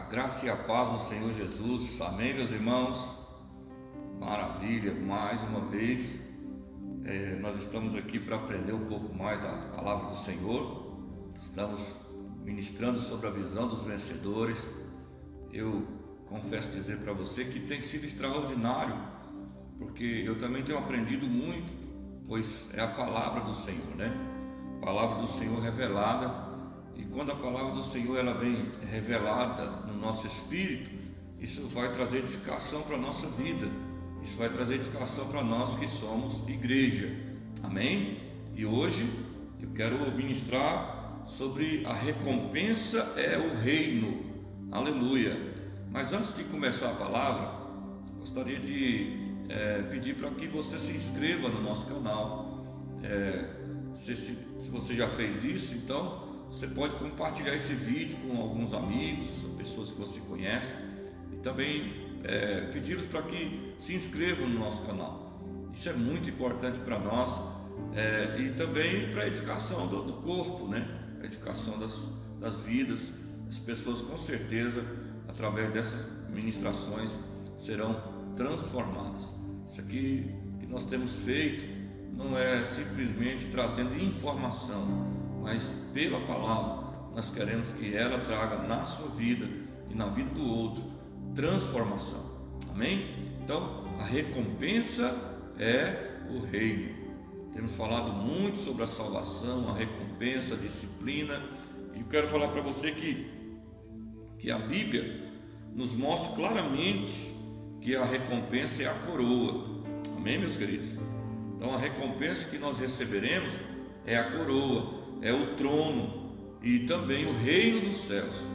graça e a paz do Senhor Jesus, amém, meus irmãos? Maravilha, mais uma vez, nós estamos aqui para aprender um pouco mais a palavra do Senhor. Estamos ministrando sobre a visão dos vencedores. Eu confesso dizer para você que tem sido extraordinário, porque eu também tenho aprendido muito, pois é a palavra do Senhor, né? A palavra do Senhor revelada. E quando a palavra do Senhor ela vem revelada no nosso espírito, isso vai trazer edificação para a nossa vida. Isso vai trazer edificação para nós que somos igreja. Amém? E hoje eu quero ministrar sobre a recompensa é o reino. Aleluia. Mas antes de começar a palavra, gostaria de pedir para que você se inscreva no nosso canal. Se você já fez isso, então você pode compartilhar esse vídeo com alguns amigos, pessoas que você conhece, e também pedi-los para que se inscrevam no nosso canal. Isso é muito importante para nós, e também para a edificação do corpo, né? A edificação das vidas. As pessoas com certeza, através dessas ministrações, serão transformadas. Isso aqui que nós temos feito não é simplesmente trazendo informação, mas pela palavra nós queremos que ela traga na sua vida e na vida do outro transformação. Amém? Então a recompensa é o reino. Temos falado muito sobre a salvação, a recompensa, a disciplina, e eu quero falar para você que a Bíblia nos mostra claramente que a recompensa é a coroa. Amém, meus queridos? Então a recompensa que nós receberemos é a coroa, é o trono e também o reino dos céus.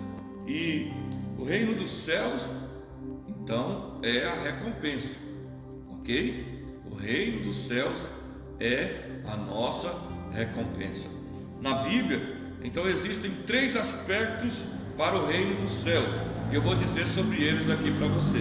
E o reino dos céus, então, é a recompensa, ok? O reino dos céus é a nossa recompensa. Na Bíblia, então, existem 3 aspectos para o reino dos céus, e eu vou dizer sobre eles aqui para você.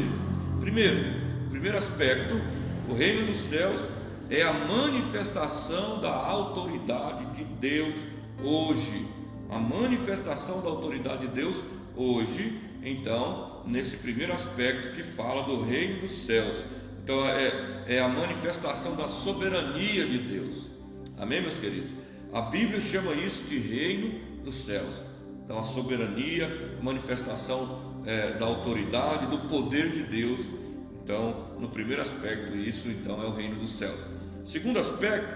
Primeiro aspecto, o reino dos céus é a manifestação da autoridade de Deus hoje. A manifestação da autoridade de Deus hoje, então, nesse primeiro aspecto que fala do reino dos céus. Então, é a manifestação da soberania de Deus. Amém, meus queridos? A Bíblia chama isso de reino dos céus. Então, a soberania, a manifestação da autoridade, do poder de Deus. Então, no primeiro aspecto, isso então é o reino dos céus. Segundo aspecto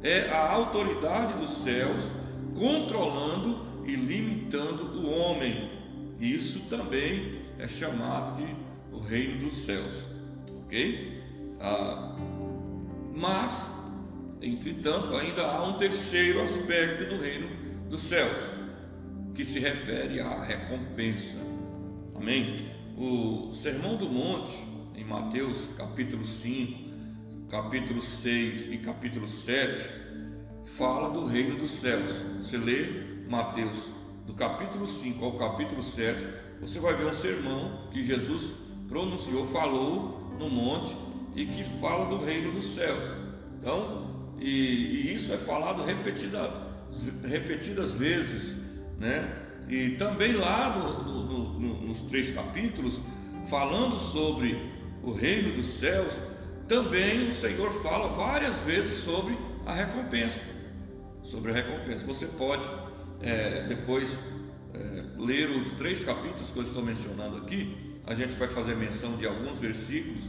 é a autoridade dos céus controlando e limitando o homem. Isso também é chamado de o reino dos céus, ok? Mas, entretanto, ainda há um terceiro aspecto do reino dos céus, que se refere à recompensa. Amém? O Sermão do Monte, em Mateus capítulo 5, capítulo 6 e capítulo 7, fala do reino dos céus. Você lê Mateus do capítulo 5 ao capítulo 7, você vai ver um sermão que Jesus pronunciou, falou no monte, e que fala do reino dos céus. Então, e isso é falado repetidas vezes, né? E também lá nos 3 capítulos, falando sobre o reino dos céus, também o Senhor fala várias vezes sobre a recompensa. Sobre a recompensa. Você pode depois ler os 3 capítulos que eu estou mencionando aqui. A gente vai fazer menção de alguns versículos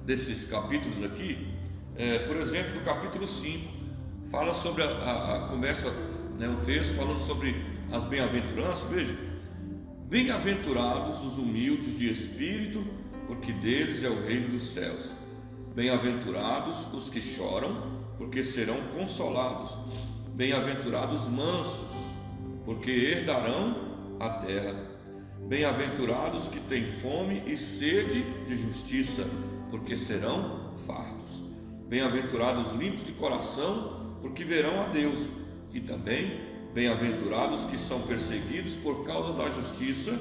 desses capítulos aqui. Por exemplo, no capítulo 5, fala sobre começa, né, o texto falando sobre as bem-aventuranças. Veja: bem-aventurados os humildes de espírito, porque deles é o reino dos céus. Bem-aventurados os que choram, porque serão consolados. Bem-aventurados os mansos, porque herdarão a terra. Bem-aventurados que têm fome e sede de justiça, porque serão fartos. Bem-aventurados limpos de coração, porque verão a Deus. E também bem-aventurados que são perseguidos por causa da justiça,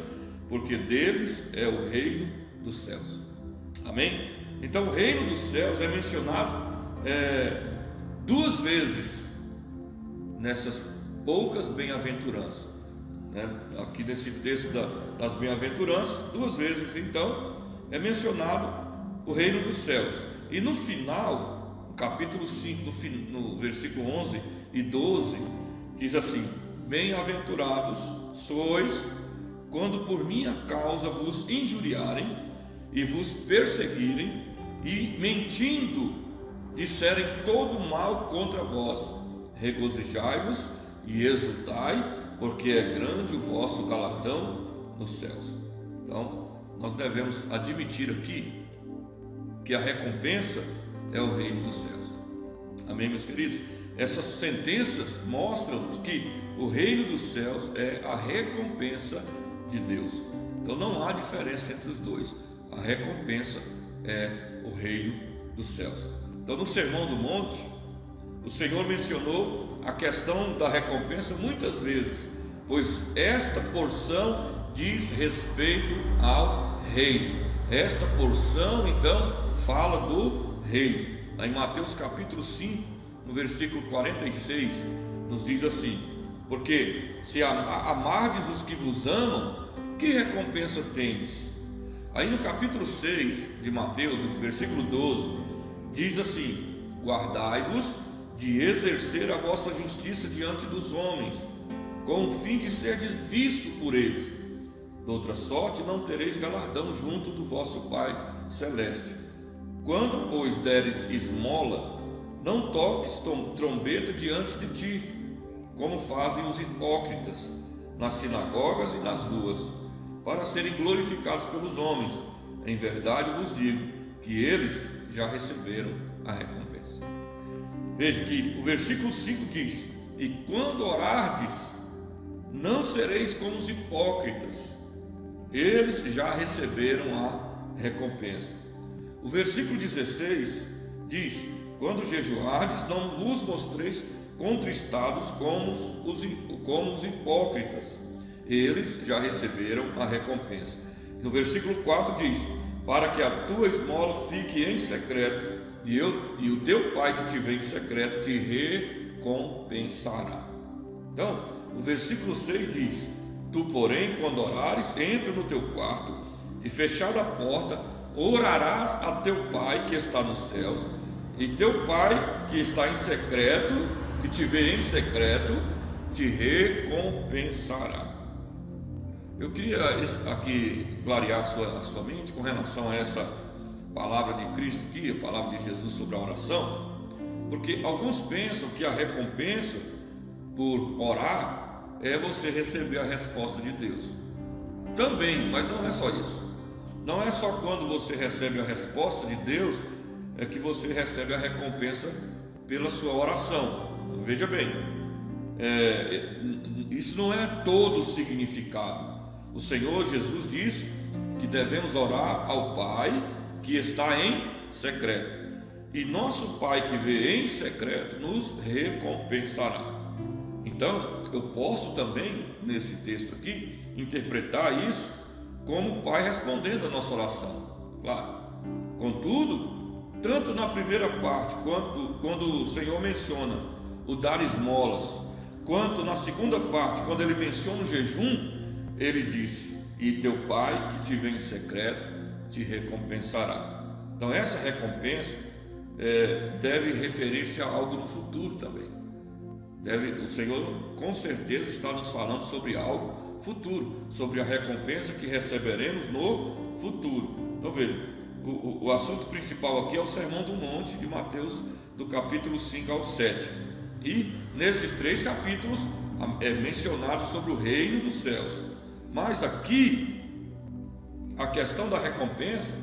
porque deles é o reino dos céus. Amém? Então o reino dos céus é mencionado 2 vezes nessas poucas bem-aventuranças, né? Aqui nesse texto das bem-aventuranças, 2 vezes então é mencionado o reino dos céus. E no final, no capítulo 5, no versículo 11 e 12, diz assim: bem-aventurados sois quando por minha causa vos injuriarem e vos perseguirem e mentindo disserem todo mal contra vós. Regozijai-vos e exultai, porque é grande o vosso galardão nos céus. Então, nós devemos admitir aqui que a recompensa é o reino dos céus. Amém, meus queridos? Essas sentenças mostram-nos que o reino dos céus é a recompensa de Deus. Então não há diferença entre os dois. A recompensa é o reino dos céus. Então no Sermão do Monte, o Senhor mencionou a questão da recompensa muitas vezes, pois esta porção diz respeito ao reino. Esta porção então fala do reino. Lá em Mateus capítulo 5, no versículo 46, nos diz assim: porque se amardes os que vos amam, que recompensa tendes? Aí no capítulo 6 de Mateus, no versículo 12, diz assim: guardai-vos de exercer a vossa justiça diante dos homens, com o fim de serdes visto por eles. De outra sorte não tereis galardão junto do vosso Pai celeste. Quando, pois, deres esmola, não toques trombeta diante de ti, como fazem os hipócritas nas sinagogas e nas ruas, para serem glorificados pelos homens. Em verdade vos digo que eles já receberam a recompensa. Veja que o versículo 5 diz: e quando orardes, não sereis como os hipócritas, eles já receberam a recompensa. O versículo 16 diz: quando jejuardes, não vos mostreis contristados como os hipócritas, eles já receberam a recompensa. No versículo 4 diz: para que a tua esmola fique em secreto, e o teu Pai que te vê em secreto te recompensará. Então, o versículo 6 diz: tu, porém, quando orares, entra no teu quarto e, fechada a porta, orarás a teu Pai que está nos céus, e teu Pai que está em secreto, que te vê em secreto, te recompensará. Eu queria aqui clarear a sua mente com relação a essa palavra de Cristo aqui, a palavra de Jesus sobre a oração, porque alguns pensam que a recompensa por orar é você receber a resposta de Deus. Também, mas não é só isso. Não é só quando você recebe a resposta de Deus é que você recebe a recompensa pela sua oração. Veja bem, isso não é todo o significado. O Senhor Jesus disse que devemos orar ao Pai que está em secreto, e nosso Pai que vê em secreto nos recompensará. Então, eu posso também, nesse texto aqui, interpretar isso como o Pai respondendo a nossa oração, claro. Contudo, tanto na primeira parte, quando o Senhor menciona o dar esmolas, quanto na segunda parte, quando ele menciona o jejum, ele disse: e teu Pai que te vê em secreto te recompensará. Então essa recompensa deve referir-se a algo no futuro também. O Senhor com certeza está nos falando sobre algo futuro, sobre a recompensa que receberemos no futuro. Então veja, o assunto principal aqui é o Sermão do Monte de Mateus, do capítulo 5 ao 7. E nesses 3 capítulos é mencionado sobre o reino dos céus. Mas aqui a questão da recompensa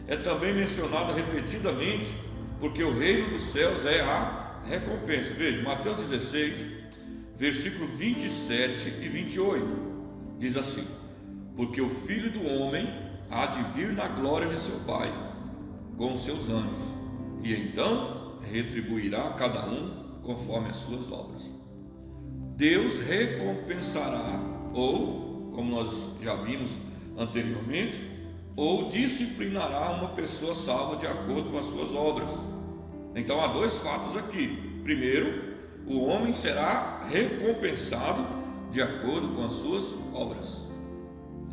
é também mencionada repetidamente, porque o reino dos céus é a recompensa. Veja, Mateus 16, versículo 27 e 28, diz assim: porque o Filho do Homem há de vir na glória de seu Pai com os seus anjos, e então retribuirá a cada um conforme as suas obras. Deus recompensará, ou, como nós já vimos anteriormente, ou disciplinará uma pessoa salva de acordo com as suas obras. Então há 2 fatos aqui. Primeiro, o homem será recompensado de acordo com as suas obras.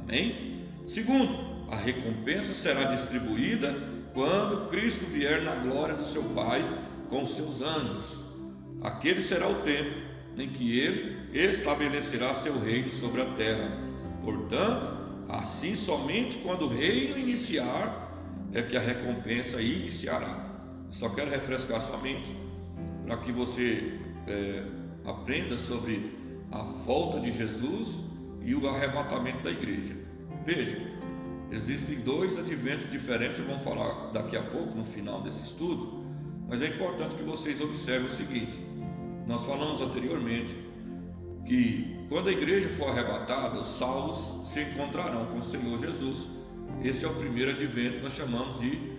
Amém? Segundo, a recompensa será distribuída quando Cristo vier na glória do seu Pai com os seus anjos. Aquele será o tempo em que ele estabelecerá seu reino sobre a terra. Portanto, assim somente quando o reino iniciar é que a recompensa iniciará. Só quero refrescar sua mente para que você aprenda sobre a volta de Jesus e o arrebatamento da igreja. Veja, existem dois adventos diferentes, vamos falar daqui a pouco no final desse estudo, mas é importante que vocês observem o seguinte: nós falamos anteriormente que quando a igreja for arrebatada, os salvos se encontrarão com o Senhor Jesus. Esse é o primeiro advento, nós chamamos de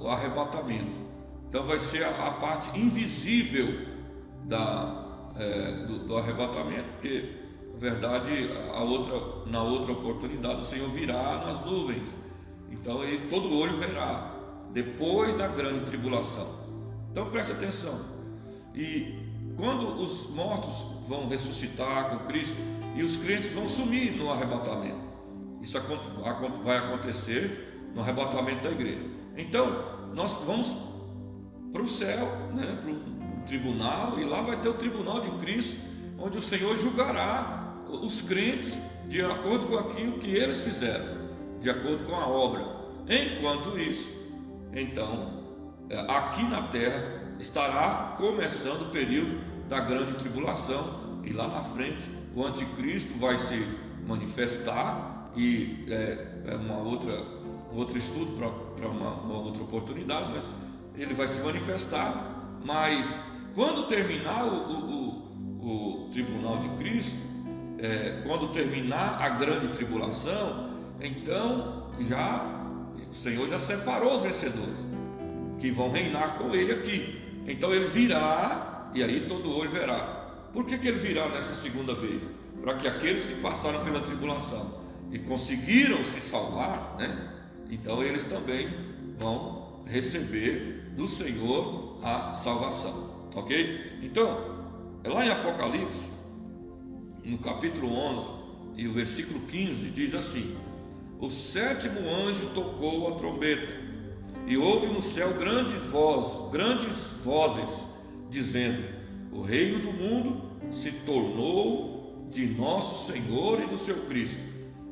o arrebatamento. Então vai ser a parte invisível do arrebatamento, porque na verdade na outra oportunidade o Senhor virá nas nuvens, então todo olho verá depois da grande tribulação. Então preste atenção, e quando os mortos vão ressuscitar com Cristo e os crentes vão sumir no arrebatamento, isso vai acontecer no arrebatamento da igreja. Então nós vamos para o céu, para o tribunal, e lá vai ter o tribunal de Cristo, onde o Senhor julgará os crentes de acordo com aquilo que eles fizeram, de acordo com a obra. Enquanto isso, então, aqui na terra estará começando o período da grande tribulação, e lá na frente o anticristo vai se manifestar, e um outro estudo para uma outra oportunidade, mas ele vai se manifestar. Mas quando terminar o tribunal de Cristo, quando terminar a grande tribulação, então o Senhor já separou os vencedores que vão reinar com ele aqui. Então ele virá, e aí todo olho verá. Por que ele virá nessa segunda vez? Para que aqueles que passaram pela tribulação e conseguiram se salvar, então eles também vão receber do Senhor a salvação, ok? Então, lá em Apocalipse, no capítulo 11 e o versículo 15, diz assim: o sétimo anjo tocou a trombeta, e houve no céu grandes vozes, dizendo: o reino do mundo se tornou de nosso Senhor e do seu Cristo,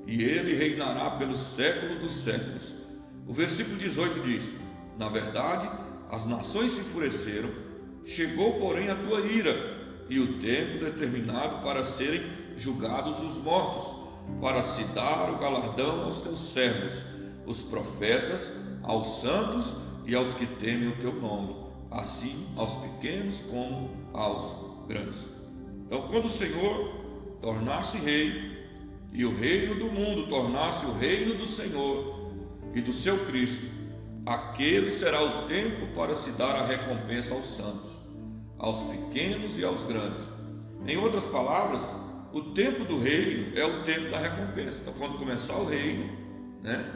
e ele reinará pelos séculos dos séculos. O versículo 18 diz: na verdade, as nações se enfureceram, chegou porém a tua ira, e o tempo determinado para serem julgados os mortos, para se dar o galardão aos teus servos, os profetas, aos santos e aos que temem o teu nome, assim aos pequenos como aos grandes. Então, quando o Senhor tornar-se rei, e o reino do mundo tornar-se o reino do Senhor e do seu Cristo, aquele será o tempo para se dar a recompensa aos santos, aos pequenos e aos grandes. Em outras palavras, o tempo do reino é o tempo da recompensa. Então, quando começar o reino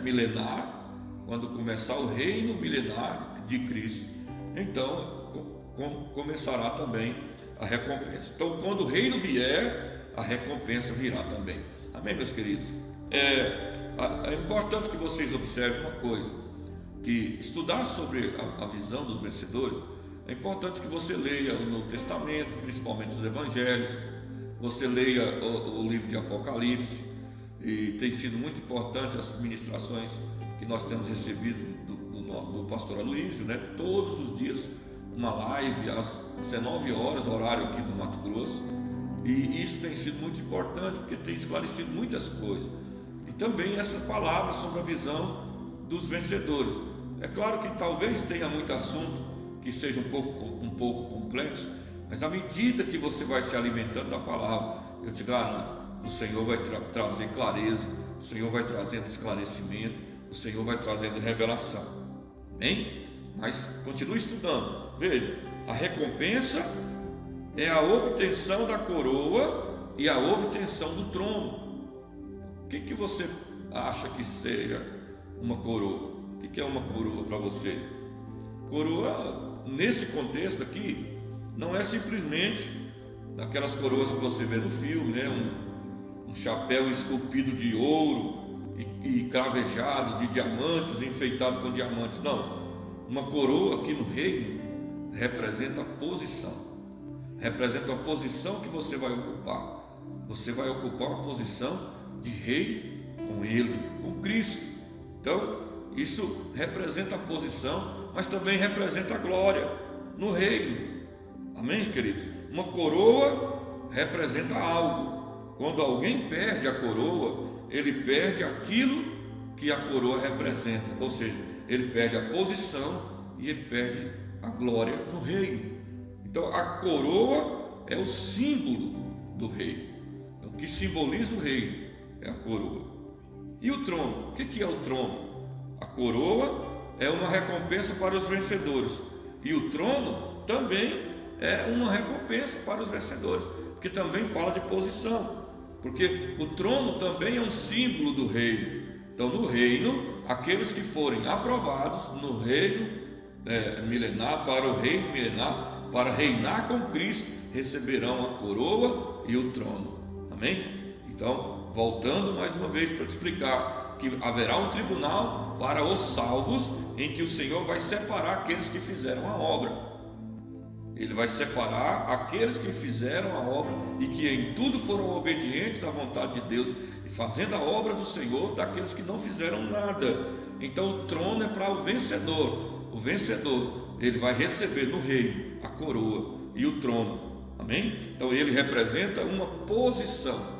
milenar, quando começar o reino milenar de Cristo, então começará também a recompensa. Então, quando o reino vier, a recompensa virá também. Amém, meus queridos? É importante que vocês observem uma coisa, que estudar sobre a visão dos vencedores, é importante que você leia o Novo Testamento, principalmente os Evangelhos, você leia o livro de Apocalipse, e tem sido muito importante as ministrações que nós temos recebido do pastor Aloysio, todos os dias, uma live às 19 horas, horário aqui do Mato Grosso, e isso tem sido muito importante, porque tem esclarecido muitas coisas, e também essa palavra sobre a visão dos vencedores. É claro que talvez tenha muito assunto que seja um pouco complexo, mas à medida que você vai se alimentando da palavra, eu te garanto, o Senhor vai trazer clareza, o Senhor vai trazendo esclarecimento, o Senhor vai trazendo revelação. Amém? Mas continue estudando. Veja, a recompensa é a obtenção da coroa e a obtenção do trono. O que você acha que seja uma coroa? O que é uma coroa para você? Coroa, nesse contexto aqui, não é simplesmente daquelas coroas que você vê no filme, né? Um chapéu esculpido de ouro e cravejado de diamantes, enfeitado com diamantes. Não, uma coroa aqui no reino representa a posição, representa a posição que você vai ocupar. Você vai ocupar uma posição de rei com Ele, com Cristo. Então, isso representa a posição, mas também representa a glória no reino. Amém, queridos? Uma coroa representa algo. Quando alguém perde a coroa, ele perde aquilo que a coroa representa, ou seja, ele perde a posição e ele perde a glória no reino. Então, a coroa é o símbolo do rei. Então, o que simboliza o reino é a coroa. E o trono? O que é o trono? A coroa é uma recompensa para os vencedores, e o trono também é uma recompensa para os vencedores, porque também fala de posição, porque o trono também é um símbolo do reino. Então, no reino, aqueles que forem aprovados no reino milenar, para o reino milenar, para reinar com Cristo, receberão a coroa e o trono. Amém? Então, voltando mais uma vez para te explicar que haverá um tribunal para os salvos, em que o Senhor vai separar aqueles que fizeram a obra. Ele vai separar aqueles que fizeram a obra e que em tudo foram obedientes à vontade de Deus, e fazendo a obra do Senhor, daqueles que não fizeram nada. Então o trono é para o vencedor. O vencedor, ele vai receber no reino a coroa e o trono. Amém? Então ele representa uma posição.